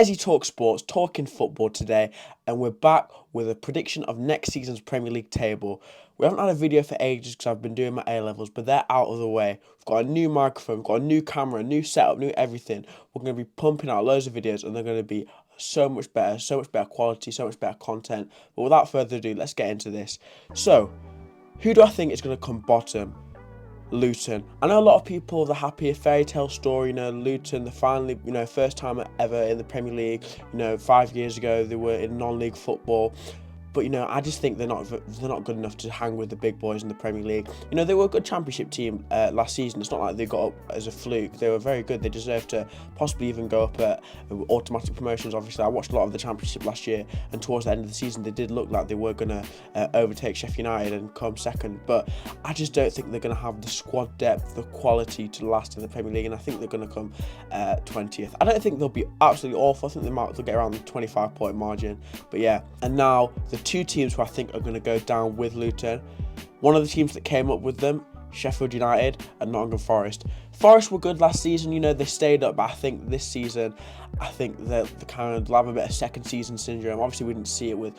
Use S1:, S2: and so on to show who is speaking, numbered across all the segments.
S1: Ezzy Talk Sports, talking football today, and we're back with a prediction of next season's Premier League table. We haven't had a video for ages because I've been doing my A-levels, but they're out of the way. We've got a new microphone, we've got a new camera, a new setup, new everything. We're going to be pumping out loads of videos, and they're going to be so much better quality, so much better content. But without further ado, let's get into this. So, who do I think is going to come bottom? Luton. I know a lot of people are happy, a fairy tale story, Luton, they're finally, first time ever in the Premier League. 5 years ago they were in non-league football. But, I just think they're not good enough to hang with the big boys in the Premier League. They were a good championship team last season. It's not like they got up as a fluke. They were very good. They deserve to possibly even go up at automatic promotions. Obviously, I watched a lot of the championship last year, and towards the end of the season, they did look like they were going to overtake Sheffield United and come second. But I just don't think they're going to have the squad depth, the quality to last in the Premier League, and I think they're going to come 20th. I don't think they'll be absolutely awful. I think they'll get around the 25-point margin. But yeah, and now the two teams who I think are going to go down with Luton. One of the teams that came up with them, Sheffield United and Nottingham Forest. Forest were good last season, they stayed up, but I think this season, I think they'll have a bit of second season syndrome. Obviously, we didn't see it with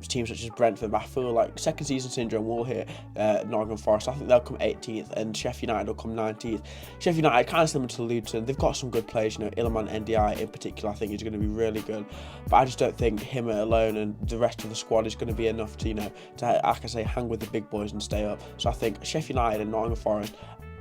S1: teams such as Brentford, but I feel like second season syndrome will hit Nottingham Forest. I think they'll come 18th and Sheffield United will come 19th. Sheffield United, kind of similar to Luton, they've got some good players, Iliman Ndiaye in particular, I think he's going to be really good. But I just don't think him alone and the rest of the squad is going to be enough to, like I say, hang with the big boys and stay up. So I think Sheffield United and Nottingham Forest,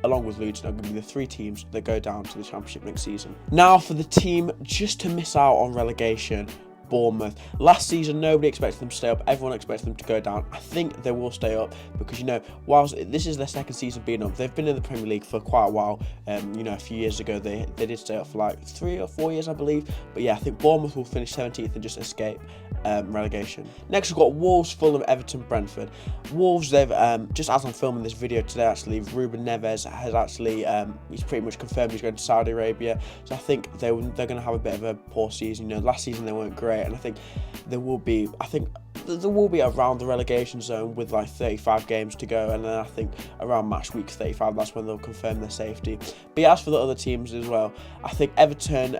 S1: along with Luton, are going to be the three teams that go down to the Championship next season. Now for the team just to miss out on relegation, Bournemouth. Last season, nobody expected them to stay up. Everyone expected them to go down. I think they will stay up because, whilst this is their second season being up, they've been in the Premier League for quite a while. A few years ago, they did stay up for like 3 or 4 years, I believe. But yeah, I think Bournemouth will finish 17th and just escape relegation. Next, we've got Wolves, Fulham, Everton, Brentford. Wolves, they've, just as I'm filming this video today, actually, Ruben Neves has actually, he's pretty much confirmed he's going to Saudi Arabia. So I think they're going to have a bit of a poor season. Last season they weren't great. And I think there will be around the relegation zone with like 35 games to go, and then I think around match week 35 that's when they'll confirm their safety. But yeah, as for the other teams as well, I think Everton,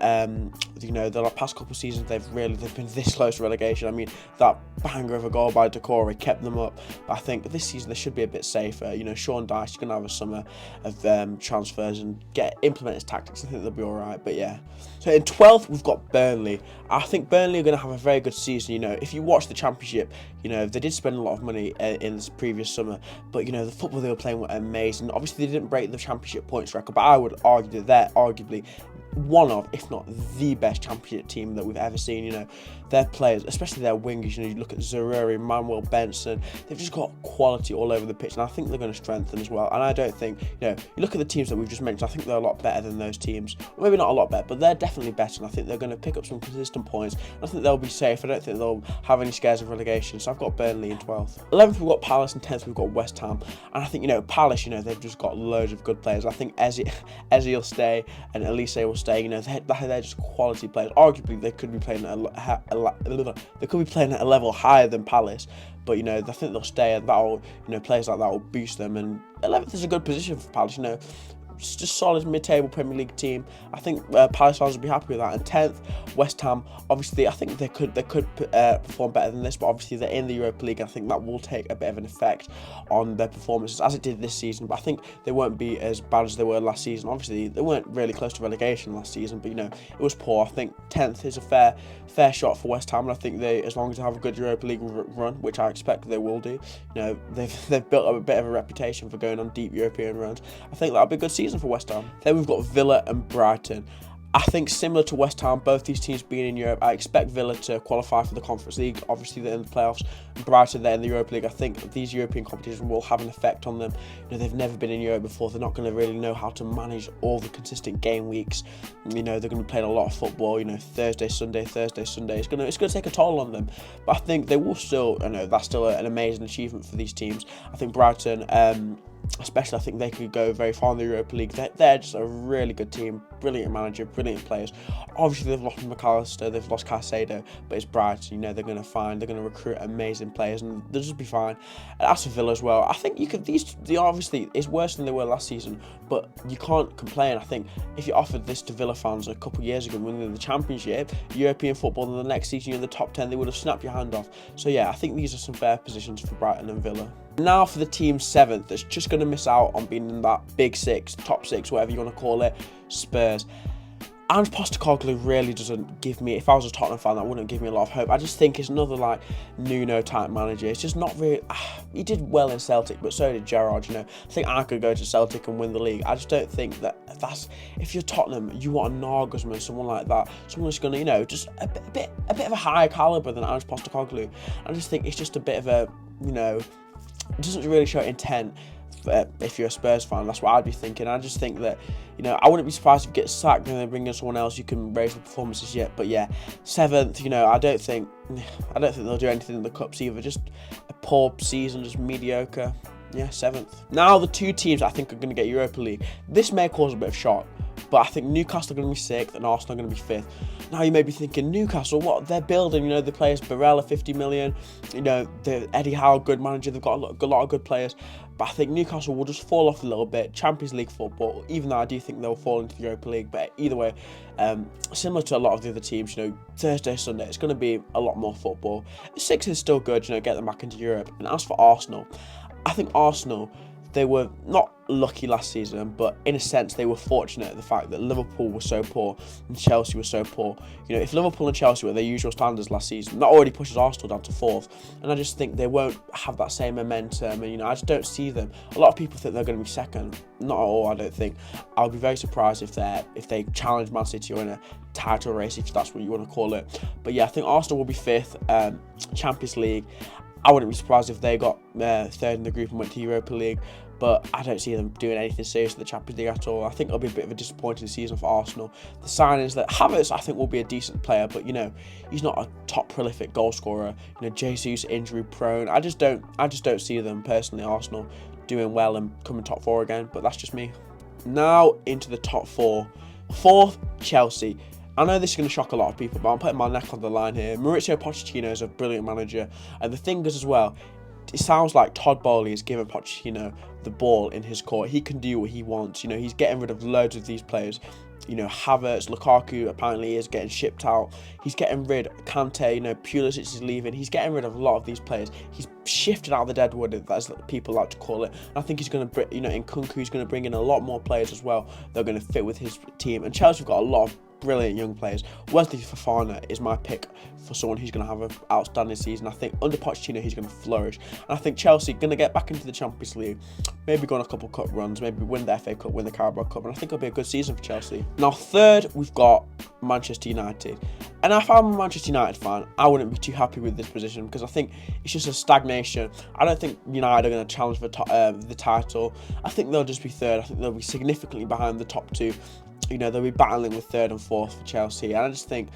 S1: the past couple of seasons they've been this close to relegation. I mean, that banger of a goal by Decore kept them up, but I think this season they should be a bit safer. Sean Dyche is going to have a summer of transfers and implement his tactics. I think they'll be alright. But yeah, so in 12th we've got Burnley. I think Burnley are going to have a very good season. If you watch the Championship, they did spend a lot of money in this previous summer, but the football they were playing were amazing. Obviously they didn't break the Championship points record, but I would argue that they're arguably one of, if not the best Championship team that we've ever seen. Their players, especially their wingers, you look at Zaruri, Manuel Benson, they've just got quality all over the pitch, and I think they're going to strengthen as well. And I don't think, you look at the teams that we've just mentioned, I think they're a lot better than those teams. Maybe not a lot better, but they're definitely better, and I think they're going to pick up some consistent points. I think they'll be safe. I don't think they'll have any scares of relegation, so I've got Burnley in 12th. 11th we've got Palace, and 10th we've got West Ham. And I think, Palace, they've just got loads of good players. I think Ezzy will stay, and Elise will stay. They're just quality players. Arguably, they could be playing at a level higher than Palace, but I think they'll stay, and that'll, players like that will boost them. And 11th is a good position for Palace. Just solid mid-table Premier League team. I think Palace fans will be happy with that. And 10th, West Ham. Obviously, I think they could perform better than this, but obviously they're in the Europa League. I think that will take a bit of an effect on their performances as it did this season. But I think they won't be as bad as they were last season. Obviously, they weren't really close to relegation last season, but it was poor. I think 10th is a fair shot for West Ham, and I think they, as long as they have a good Europa League run, which I expect they will do, they've built up a bit of a reputation for going on deep European runs. I think that'll be a good season for West Ham. Then we've got Villa and Brighton. I think similar to West Ham, both these teams being in Europe, I expect Villa to qualify for the Conference League. Obviously, they're in the playoffs. Brighton, they're in the Europa League. I think these European competitions will have an effect on them. They've never been in Europe before. They're not going to really know how to manage all the consistent game weeks. They're going to be playing a lot of football. Thursday, Sunday. It's going to take a toll on them. But I think they will still. That's still an amazing achievement for these teams. I think Brighton. especially I think they could go very far in the Europa League. They're just a really good team, brilliant manager, brilliant players. Obviously they've lost McAllister, they've lost Caicedo, but it's Brighton, you know, they're going to recruit amazing players and they'll just be fine. And Aston Villa as well, I think you could, they obviously, it's worse than they were last season, but you can't complain. I think if you offered this to Villa fans a couple of years ago, winning the Championship, European football, and the next season you're in the top 10, they would have snapped your hand off. So yeah, I think these are some fair positions for Brighton and Villa. Now for the team 7th that's just going to miss out on being in that big 6, top 6, whatever you want to call it, Spurs. Ange Postecoglou really doesn't give me, if I was a Tottenham fan, that wouldn't give me a lot of hope. I just think it's another like Nuno type manager. It's just not really, he did well in Celtic, but so did Gerrard, you know. I think I could go to Celtic and win the league. I just don't think that's, if you're Tottenham, you want a Nagelsmann, someone like that, someone who's going to, you know, just a bit of a higher calibre than Ange Postecoglou. I just think it's just a bit of a, you know, it doesn't really show intent. If you're a Spurs fan, that's what I'd be thinking. I just think that, you know, I wouldn't be surprised if you get sacked and they bring in someone else who can raise the performances yet. But yeah, 7th, you know, I don't think they'll do anything in the cups either. Just a poor season, just mediocre. Yeah, 7th. Now the 2 teams I think are going to get Europa League. This may cause a bit of shock, but I think Newcastle are going to be 6th and Arsenal are going to be 5th. Now you may be thinking, Newcastle, what they're building, you know, the players, Barella, 50 million, you know, Eddie Howe, good manager, they've got a lot of good players. But I think Newcastle will just fall off a little bit. Champions League football, even though I do think they'll fall into the Europa League. But either way, similar to a lot of the other teams, you know, Thursday, Sunday, it's going to be a lot more football. 6 is still good, you know, get them back into Europe. And as for Arsenal, I think Arsenal, they were not lucky last season, but in a sense they were fortunate at the fact that Liverpool was so poor and Chelsea was so poor. You know, if Liverpool and Chelsea were their usual standards last season, that already pushes Arsenal down to 4th, and I just think they won't have that same momentum, and you know, I just don't see them. A lot of people think they're going to be 2nd, not at all. I don't think. I'll be very surprised if they challenge Man City or in a title race, if that's what you want to call it. But yeah, I think Arsenal will be 5th. Champions League, I wouldn't be surprised if they got 3rd in the group and went to Europa League, but I don't see them doing anything serious in the Champions League at all. I think it'll be a bit of a disappointing season for Arsenal. The signings that Havertz, I think, will be a decent player, but you know, he's not a top prolific goal scorer. You know, Jesus injury prone. I just don't see them personally, Arsenal, doing well and coming top 4 again. But that's just me. Now into the top 4. 4th, Chelsea. I know this is going to shock a lot of people, but I'm putting my neck on the line here. Mauricio Pochettino is a brilliant manager. And the thing is as well, it sounds like Todd Bowley is giving Pochettino the ball in his court. He can do what he wants. You know, he's getting rid of loads of these players. You know, Havertz, Lukaku apparently is getting shipped out. He's getting rid of Kante, you know, Pulisic is leaving. He's getting rid of a lot of these players. He's shifted out of the deadwood, as people like to call it. And I think he's going to, you know, in Nkunku, he's going to bring in a lot more players as well. They're going to fit with his team. And Chelsea have got a lot of brilliant young players. Wesley Fofana is my pick for someone who's going to have an outstanding season. I think under Pochettino he's going to flourish, and I think Chelsea going to get back into the Champions League, maybe go on a couple cup runs, maybe win the FA Cup, win the Carabao Cup, and I think it'll be a good season for Chelsea. Now 3rd, we've got Manchester United, and if I'm a Manchester United fan, I wouldn't be too happy with this position because I think it's just a stagnation. I don't think United are going to challenge for the title. I think they'll just be 3rd. I think they'll be significantly behind the top 2. You know, they'll be battling with 3rd and 4th for Chelsea. And I just think,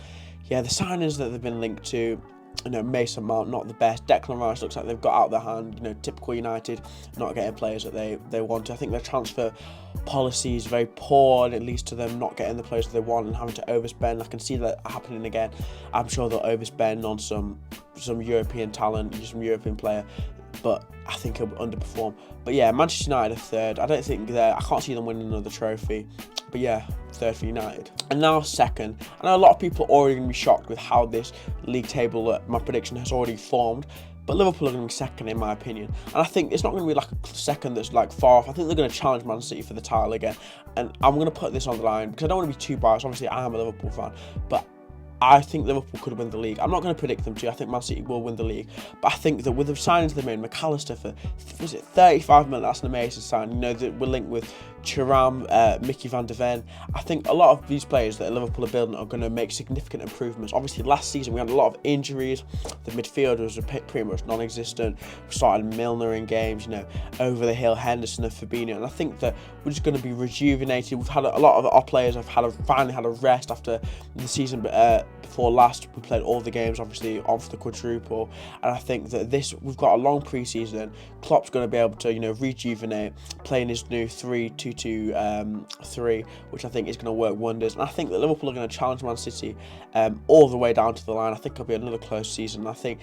S1: yeah, the signings that they've been linked to, you know, Mason Mount, not the best. Declan Rice looks like they've got out of their hand. You know, typical United, not getting players that they want. I think their transfer policy is very poor, and it leads to them not getting the players that they want and having to overspend. I can see that happening again. I'm sure they'll overspend on some European talent, some European player, but I think he'll underperform. But yeah, Manchester United are 3rd. I can't see them winning another trophy. But yeah, 3rd for United. And now 2nd. I know a lot of people are already going to be shocked with how this league table, my prediction, has already formed. But Liverpool are going to be 2nd in my opinion. And I think it's not going to be like a 2nd that's like far off. I think they're going to challenge Man City for the title again. And I'm going to put this on the line because I don't want to be too biased. Obviously, I am a Liverpool fan. But I think Liverpool could win the league. I'm not going to predict them to. I think Man City will win the league. But I think that with the signings they made, McAllister for, was it 35 million? That's an amazing sign. You know, that we're linked with Thuram, Mickey van de Ven. I think a lot of these players that Liverpool are building are going to make significant improvements. Obviously, last season we had a lot of injuries. The midfield was pretty much non-existent. We started Milner in games, you know, over the hill, Henderson and Fabinho. And I think that we're just going to be rejuvenated. We've had a lot of our players have finally had a rest after the season before last, we played all the games, obviously, of the quadruple. And I think that we've got a long pre-season. Klopp's going to be able to, rejuvenate, playing his new 3-2-2-3, which I think is going to work wonders. And I think that Liverpool are going to challenge Man City all the way down to the line. I think it'll be another close season. I think,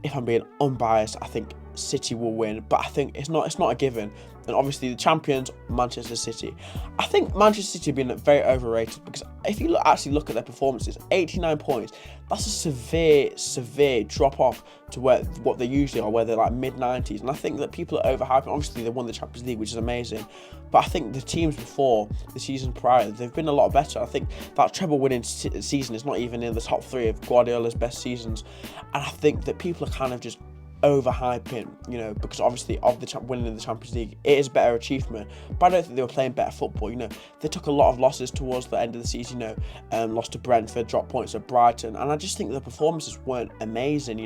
S1: if I'm being unbiased, I think City will win, but I think it's not a given. And obviously the champions, Manchester City. I think Manchester City have been very overrated, because if you actually look at their performances, 89 points, that's a severe drop off to what they usually are, where they're like mid-90s. And I think that people are overhyping. Obviously they won the Champions League, which is amazing, but I think the teams before, the season prior, they've been a lot better. I think that treble winning season is not even in the top 3 of Guardiola's best seasons. And I think that people are kind of just overhyping, because obviously of the winning the Champions League, it is a better achievement, but I don't think they were playing better football. They took a lot of losses towards the end of the season, lost to Brentford, dropped points at Brighton, and I just think the performances weren't amazing.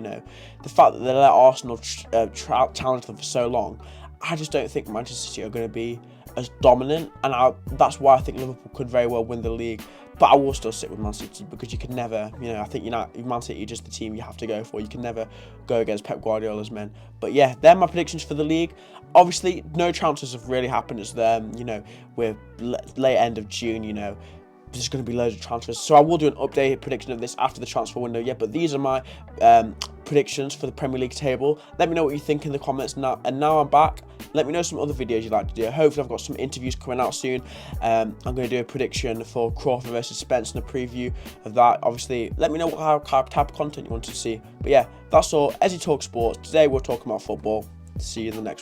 S1: The fact that they let Arsenal challenge them for so long, I just don't think Manchester City are going to be as dominant, and that's why I think Liverpool could very well win the league. But I will still sit with Man City, because you can never, I think Man City are just the team you have to go for. You can never go against Pep Guardiola's men. But yeah, they're my predictions for the league. Obviously, no transfers have really happened. It's we're late end of June, there's going to be loads of transfers. So I will do an updated prediction of this after the transfer window. Yeah, but these are my predictions for the Premier League table. Let me know what you think in the comments now. And now I'm back. Let me know some other videos you'd like to do. Hopefully I've got some interviews coming out soon. I'm going to do a prediction for Crawford versus Spence and a preview of that. Obviously, let me know what type of content you want to see. But yeah, that's all. Ezzy Talk Sports. Today we're talking about football. See you in the next one.